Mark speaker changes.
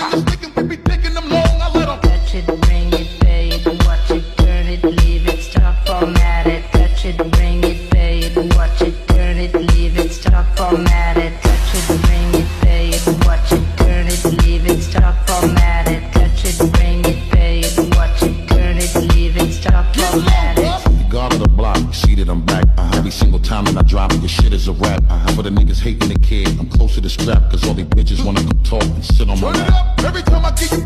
Speaker 1: and you're sticking, we be taking them long. I let them
Speaker 2: touch it, bring it, pay it, watch it, turn it, leave it, stop, format it. Touch it, bring it, pay it, watch it, turn it, leave it, stop, format it. Touch it, bring it, pay it, watch it, turn it, leave it, stop, format it. Touch it, bring it, pay it, watch it, turn it, leave it, stop, format it.
Speaker 3: God of the block, see that I'm back. Every single time that I drop, your shit is a rap. For the niggas hating the kid, I'm closer to scrap, cause all these bitches wanna come talk and sit on my
Speaker 1: turn it
Speaker 3: lap.
Speaker 1: up every time I give you